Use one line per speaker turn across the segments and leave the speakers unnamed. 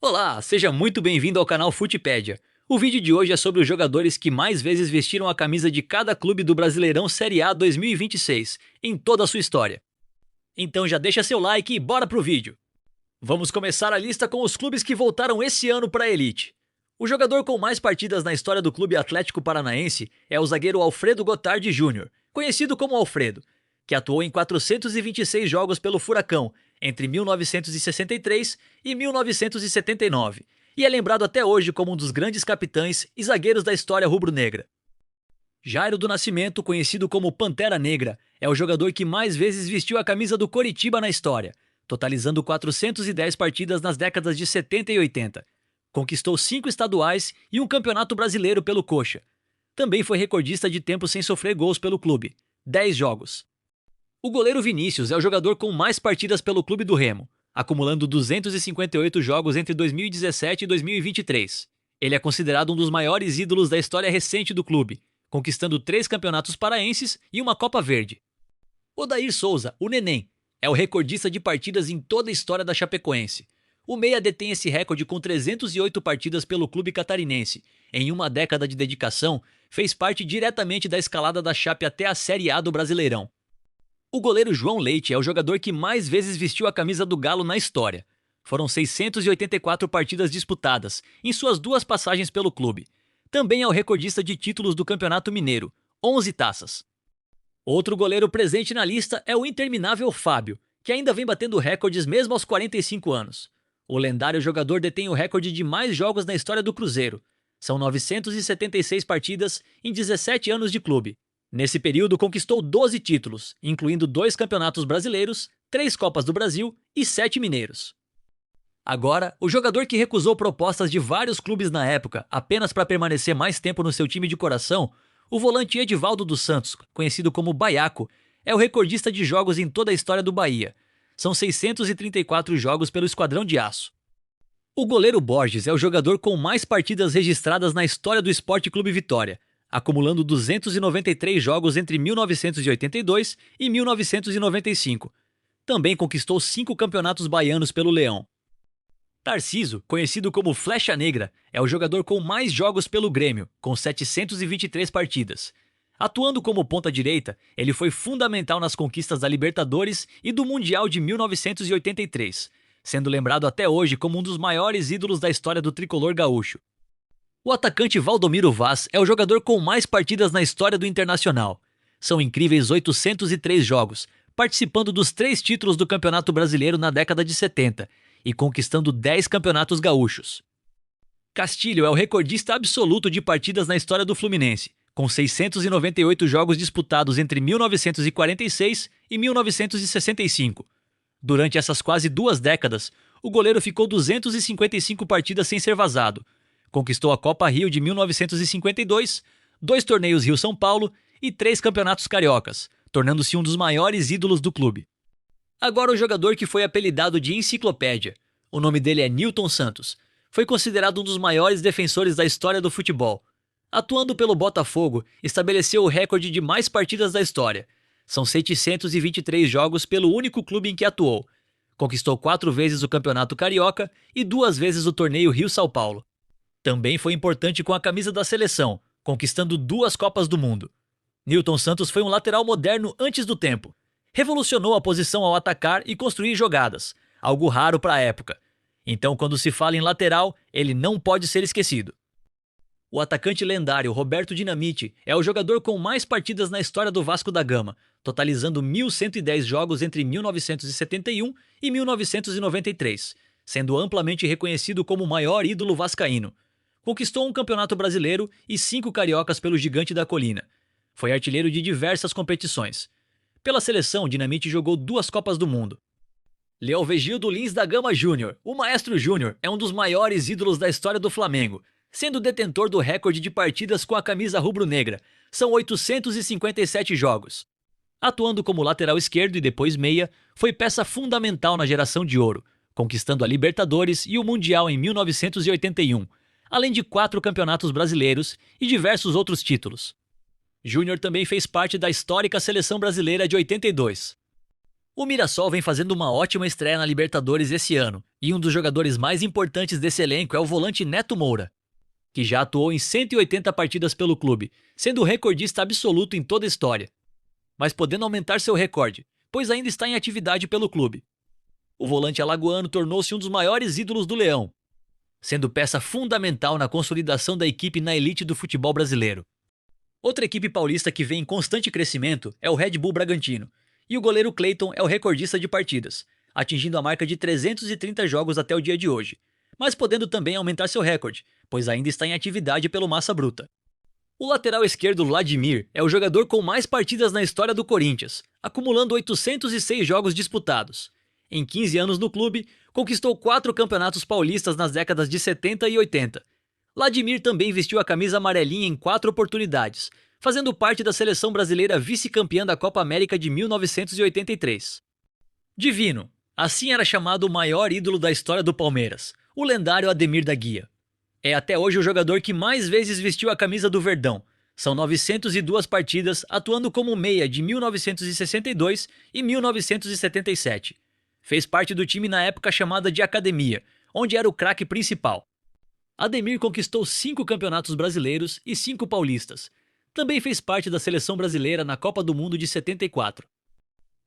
Olá, seja muito bem-vindo ao canal Futipédia. O vídeo de hoje é sobre os jogadores que mais vezes vestiram a camisa de cada clube do Brasileirão Série A 2026, em toda a sua história. Então já deixa seu like e bora pro vídeo. Vamos começar a lista com os clubes que voltaram esse ano para a elite. O jogador com mais partidas na história do Clube Atlético Paranaense é o zagueiro Alfredo Gotardi Júnior, conhecido como Alfredo, que atuou em 426 jogos pelo Furacão entre 1963 e 1979, e é lembrado até hoje como um dos grandes capitães e zagueiros da história rubro-negra. Jairo do Nascimento, conhecido como Pantera Negra, é o jogador que mais vezes vestiu a camisa do Coritiba na história, totalizando 410 partidas nas décadas de 70 e 80. Conquistou 5 estaduais e um campeonato brasileiro pelo Coxa. Também foi recordista de tempo sem sofrer gols pelo clube, 10 jogos. O goleiro Vinícius é o jogador com mais partidas pelo clube do Remo, acumulando 258 jogos entre 2017 e 2023. Ele é considerado um dos maiores ídolos da história recente do clube, conquistando 3 campeonatos paraenses e uma Copa Verde. Odair Souza, o Neném, é o recordista de partidas em toda a história da Chapecoense. O meia detém esse recorde com 308 partidas pelo clube catarinense. Em uma década de dedicação, fez parte diretamente da escalada da Chape até a Série A do Brasileirão. O goleiro João Leite é o jogador que mais vezes vestiu a camisa do Galo na história. Foram 684 partidas disputadas, em suas 2 passagens pelo clube. Também é o recordista de títulos do Campeonato Mineiro, 11 taças. Outro goleiro presente na lista é o interminável Fábio, que ainda vem batendo recordes mesmo aos 45 anos. O lendário jogador detém o recorde de mais jogos na história do Cruzeiro. São 976 partidas em 17 anos de clube. Nesse período conquistou 12 títulos, incluindo 2 campeonatos brasileiros, 3 Copas do Brasil e 7 mineiros. Agora, o jogador que recusou propostas de vários clubes na época apenas para permanecer mais tempo no seu time de coração, o volante Edivaldo dos Santos, conhecido como Baiaco, é o recordista de jogos em toda a história do Bahia. São 634 jogos pelo Esquadrão de Aço. O goleiro Borges é o jogador com mais partidas registradas na história do Sport Clube Vitória, acumulando 293 jogos entre 1982 e 1995. Também conquistou 5 campeonatos baianos pelo Leão. Tarciso, conhecido como Flecha Negra, é o jogador com mais jogos pelo Grêmio, com 723 partidas. Atuando como ponta-direita, ele foi fundamental nas conquistas da Libertadores e do Mundial de 1983, sendo lembrado até hoje como um dos maiores ídolos da história do tricolor gaúcho. O atacante Valdomiro Vaz é o jogador com mais partidas na história do Internacional. São incríveis 803 jogos, participando dos 3 títulos do Campeonato Brasileiro na década de 70 e conquistando 10 campeonatos gaúchos. Castilho é o recordista absoluto de partidas na história do Fluminense, com 698 jogos disputados entre 1946 e 1965. Durante essas quase 2 décadas, o goleiro ficou 255 partidas sem ser vazado. Conquistou a Copa Rio de 1952, 2 torneios Rio-São Paulo e 3 campeonatos cariocas, tornando-se um dos maiores ídolos do clube. Agora o jogador que foi apelidado de Enciclopédia. O nome dele é Nilton Santos. Foi considerado um dos maiores defensores da história do futebol. Atuando pelo Botafogo, estabeleceu o recorde de mais partidas da história. São 723 jogos pelo único clube em que atuou. Conquistou 4 vezes o Campeonato Carioca e 2 vezes o torneio Rio-São Paulo. Também foi importante com a camisa da seleção, conquistando 2 Copas do Mundo. Nilton Santos foi um lateral moderno antes do tempo. Revolucionou a posição ao atacar e construir jogadas, algo raro para a época. Então, quando se fala em lateral, ele não pode ser esquecido. O atacante lendário Roberto Dinamite é o jogador com mais partidas na história do Vasco da Gama, totalizando 1.110 jogos entre 1971 e 1993, sendo amplamente reconhecido como o maior ídolo vascaíno. Conquistou um campeonato brasileiro e 5 cariocas pelo Gigante da Colina. Foi artilheiro de diversas competições. Pela seleção, Dinamite jogou 2 Copas do Mundo. Leovegildo Lins da Gama Júnior, o Maestro Júnior, é um dos maiores ídolos da história do Flamengo, sendo detentor do recorde de partidas com a camisa rubro-negra. São 857 jogos. Atuando como lateral esquerdo e depois meia, foi peça fundamental na geração de ouro, conquistando a Libertadores e o Mundial em 1981, além de 4 campeonatos brasileiros e diversos outros títulos. Júnior também fez parte da histórica seleção brasileira de 82. O Mirassol vem fazendo uma ótima estreia na Libertadores esse ano, e um dos jogadores mais importantes desse elenco é o volante Neto Moura, que já atuou em 180 partidas pelo clube, sendo o recordista absoluto em toda a história, mas podendo aumentar seu recorde, pois ainda está em atividade pelo clube. O volante alagoano tornou-se um dos maiores ídolos do Leão, sendo peça fundamental na consolidação da equipe na elite do futebol brasileiro. Outra equipe paulista que vem em constante crescimento é o Red Bull Bragantino, e o goleiro Cleiton é o recordista de partidas, atingindo a marca de 330 jogos até o dia de hoje, mas podendo também aumentar seu recorde, pois ainda está em atividade pelo Massa Bruta. O lateral esquerdo Vladimir é o jogador com mais partidas na história do Corinthians, acumulando 806 jogos disputados. Em 15 anos no clube, conquistou 4 campeonatos paulistas nas décadas de 70 e 80. Vladimir também vestiu a camisa amarelinha em 4 oportunidades, fazendo parte da seleção brasileira vice-campeã da Copa América de 1983. Divino, assim era chamado o maior ídolo da história do Palmeiras, o lendário Ademir da Guia. É até hoje o jogador que mais vezes vestiu a camisa do Verdão. São 902 partidas, atuando como meia de 1962 e 1977. Fez parte do time na época chamada de Academia, onde era o craque principal. Ademir conquistou 5 campeonatos brasileiros e 5 paulistas. Também fez parte da seleção brasileira na Copa do Mundo de 74.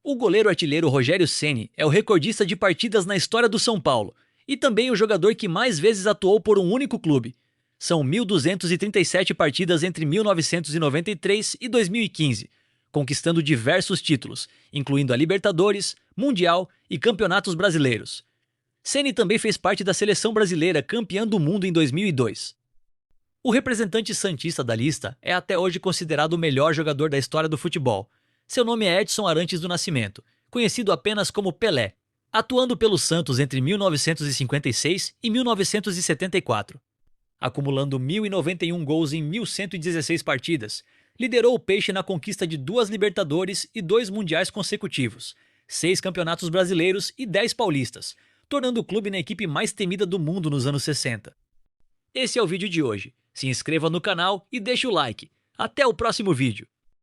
O goleiro artilheiro Rogério Ceni é o recordista de partidas na história do São Paulo e também o jogador que mais vezes atuou por um único clube. São 1.237 partidas entre 1993 e 2015, conquistando diversos títulos, incluindo a Libertadores, Mundial e Campeonatos Brasileiros. Ceni também fez parte da seleção brasileira campeã do mundo em 2002. O representante santista da lista é até hoje considerado o melhor jogador da história do futebol. Seu nome é Edson Arantes do Nascimento, conhecido apenas como Pelé, atuando pelo Santos entre 1956 e 1974. Acumulando 1.091 gols em 1.116 partidas, liderou o Peixe na conquista de 2 Libertadores e 2 Mundiais consecutivos, 6 campeonatos brasileiros e 10 paulistas, tornando o clube na equipe mais temida do mundo nos anos 60. Esse é o vídeo de hoje. Se inscreva no canal e deixe o like. Até o próximo vídeo.